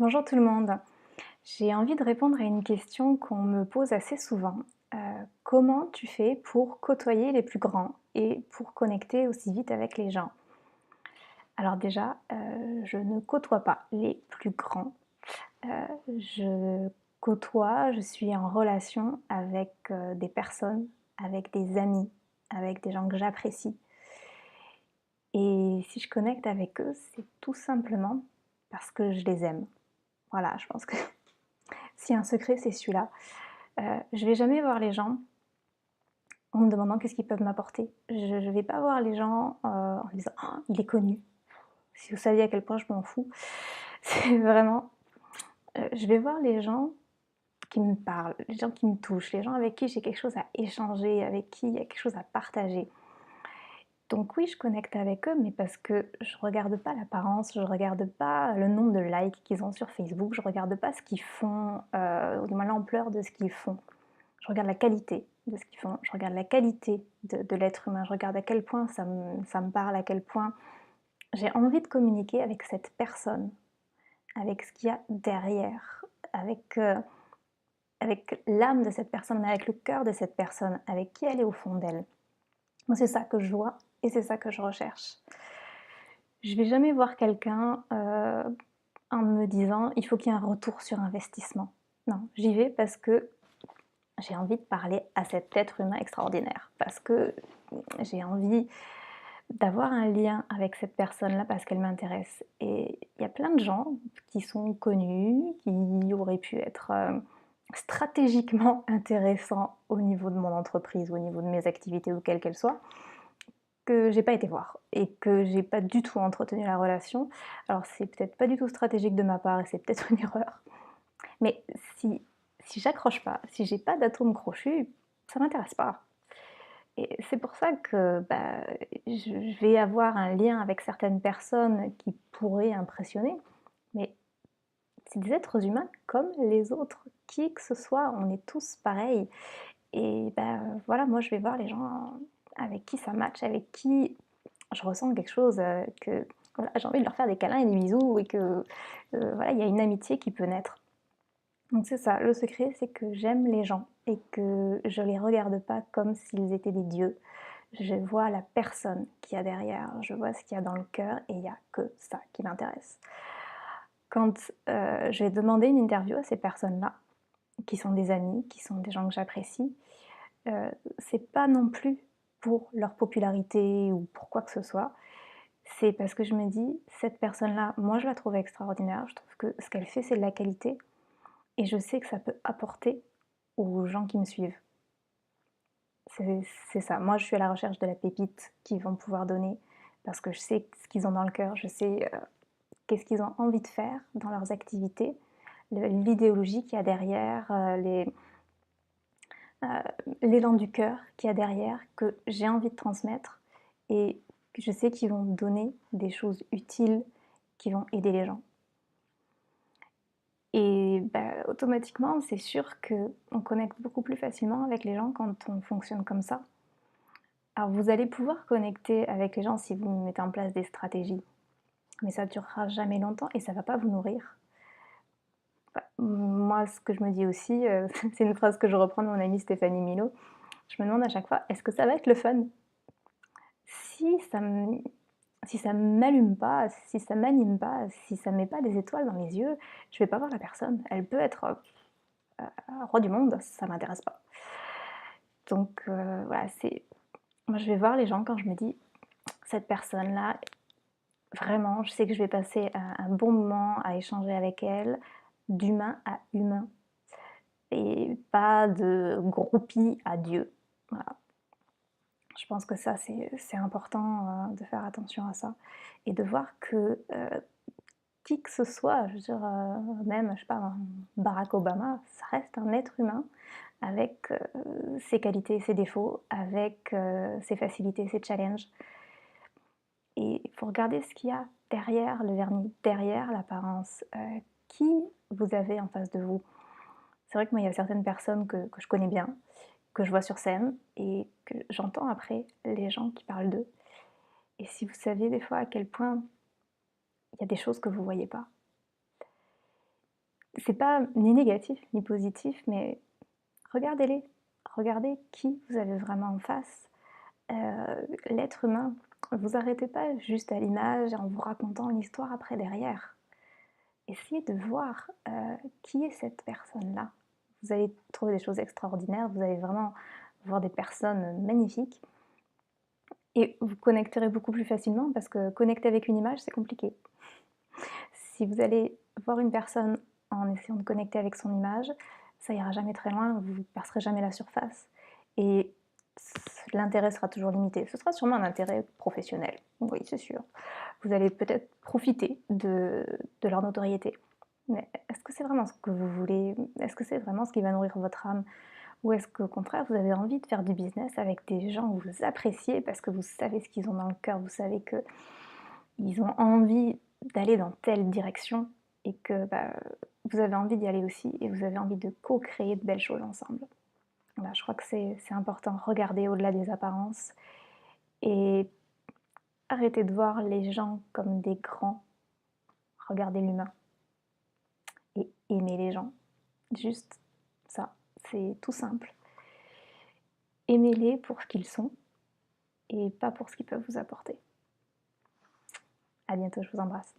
Bonjour tout le monde. J'ai envie de répondre à une question qu'on me pose assez souvent. Comment tu fais pour côtoyer les plus grands et pour connecter aussi vite avec les gens? Alors déjà, je ne côtoie pas les plus grands. Je suis en relation avec, des personnes, avec des amis, avec des gens que j'apprécie et si je connecte avec eux, c'est tout simplement parce que je les aime. Voilà, je pense que s'il y a un secret, c'est celui-là. Je vais jamais voir les gens en me demandant qu'est-ce qu'ils peuvent m'apporter. Je vais pas voir les gens, en me disant: «Oh, il est connu». Si vous saviez à quel point je m'en fous. C'est vraiment, je vais voir les gens qui me parlent, les gens qui me touchent, les gens avec qui j'ai quelque chose à échanger, avec qui il y a quelque chose à partager. Donc oui, je connecte avec eux, mais parce que je regarde pas l'apparence, je regarde pas le nombre de likes qu'ils ont sur Facebook, je regarde pas ce qu'ils font, ou du moins l'ampleur de ce qu'ils font. Je regarde la qualité de ce qu'ils font, je regarde la qualité de l'être humain, je regarde à quel point ça me parle, à quel point j'ai envie de communiquer avec cette personne, avec ce qu'il y a derrière, avec, avec l'âme de cette personne, avec le cœur de cette personne, avec qui elle est au fond d'elle. Moi, c'est ça que je vois et c'est ça que je recherche. Je vais jamais voir quelqu'un, en me disant: «Il faut qu'il y ait un retour sur investissement». Non, j'y vais parce que j'ai envie de parler à cet être humain extraordinaire, parce que j'ai envie d'avoir un lien avec cette personne-là parce qu'elle m'intéresse et il y a plein de gens qui sont connus, qui auraient pu être, stratégiquement intéressants au niveau de mon entreprise, au niveau de mes activités ou quelles qu'elles soient, que j'ai pas été voir et que j'ai pas du tout entretenu la relation. Alors c'est peut-être pas du tout stratégique de ma part et c'est peut-être une erreur, mais si j'accroche pas, si j'ai pas d'atome crochu, ça m'intéresse pas. Et c'est pour ça que, bah, je vais avoir un lien avec certaines personnes qui pourraient impressionner, mais c'est des êtres humains comme les autres, qui que ce soit, on est tous pareils et bah, voilà, moi je vais voir les gens avec qui ça match, avec qui je ressens quelque chose, que voilà, j'ai envie de leur faire des câlins et des bisous et que, voilà, il y a une amitié qui peut naître. Donc c'est ça, le secret, c'est que j'aime les gens et que je les regarde pas comme s'ils étaient des dieux. Je vois la personne qu'il y a derrière, je vois ce qu'il y a dans le cœur et il y a que ça qui m'intéresse. Quand, je vais demander une interview à ces personnes-là, qui sont des amis, qui sont des gens que j'apprécie, c'est pas non plus pour leur popularité ou pour quoi que ce soit. C'est parce que je me dis: «Cette personne-là, moi je la trouve extraordinaire, je trouve que ce qu'elle fait, c'est de la qualité et je sais que ça peut apporter aux gens qui me suivent». C'est ça. Moi, je suis à la recherche de la pépite qu'ils vont pouvoir donner parce que je sais ce qu'ils ont dans le cœur, je sais, qu'est-ce qu'ils ont envie de faire dans leurs activités, l'idéologie qu'il y a derrière, l'élan du cœur qu'il y a derrière, que j'ai envie de transmettre et que je sais qu'ils vont donner des choses utiles qui vont aider les gens. Et bah, automatiquement, c'est sûr qu'on connecte beaucoup plus facilement avec les gens quand on fonctionne comme ça. Alors vous allez pouvoir connecter avec les gens si vous mettez en place des stratégies, mais ça durera jamais longtemps et ça va pas vous nourrir. Moi, ce que je me dis aussi, c'est une phrase que je reprends de mon amie Stéphanie Milot, je me demande à chaque fois: «Est-ce que ça va être le fun?» Si ça m si ça m'allume pas, si ça m'anime pas, si ça met pas des étoiles dans les yeux, je vais pas voir la personne. Elle peut être, roi du monde, ça m'intéresse pas. Donc voilà, c'est moi je vais voir les gens quand je me dis: «Cette personne-là, vraiment, je sais que je vais passer un bon moment à échanger avec elle, d'humain à humain et pas de groupie à Dieu». Voilà. Je pense que ça, c'est important, de faire attention à ça et de voir que, qui que ce soit, je veux dire, même, je sais pas, un Barack Obama, ça reste un être humain avec, ses qualités et ses défauts, avec, ses facilités et ses challenges et il faut regarder ce qu'il y a derrière le vernis, derrière l'apparence, qui vous avez en face de vous. C'est vrai que moi, il y a certaines personnes que je connais bien, que je vois sur scène et que j'entends après les gens qui parlent d'eux et si vous saviez des fois à quel point il y a des choses que vous voyez pas. C'est pas ni négatif ni positif, mais regardez-les. Regardez qui vous avez vraiment en face. L'être humain, vous arrêtez pas juste à l'image en vous racontant l'histoire après derrière. Essayez de voir, qui est cette personne-là. Vous allez trouver des choses extraordinaires, vous allez vraiment voir des personnes magnifiques et vous connecterez beaucoup plus facilement parce que connecter avec une image, c'est compliqué. Si vous allez voir une personne en essayant de connecter avec son image, ça ira jamais très loin, vous percerez jamais la surface et l'intérêt sera toujours limité. Ce sera sûrement un intérêt professionnel, oui, c'est sûr. Vous allez peut-être profiter de leur notoriété. Mais est-ce que c'est vraiment ce que vous voulez? Est-ce que c'est vraiment ce qui va nourrir votre âme? Ou est-ce qu'au contraire, vous avez envie de faire du business avec des gens que vous appréciez parce que vous savez ce qu'ils ont dans le cœur, vous savez qu'ils ont envie d'aller dans telle direction et que bah, vous avez envie d'y aller aussi et vous avez envie de co-créer de belles choses ensemble. Voilà, je crois que c'est important. Regardez au-delà des apparences et arrêtez de voir les gens comme des grands. Regardez l'humain et aimez les gens. Juste ça, c'est tout simple. Aimez-les pour ce qu'ils sont et pas pour ce qu'ils peuvent vous apporter. À bientôt, je vous embrasse.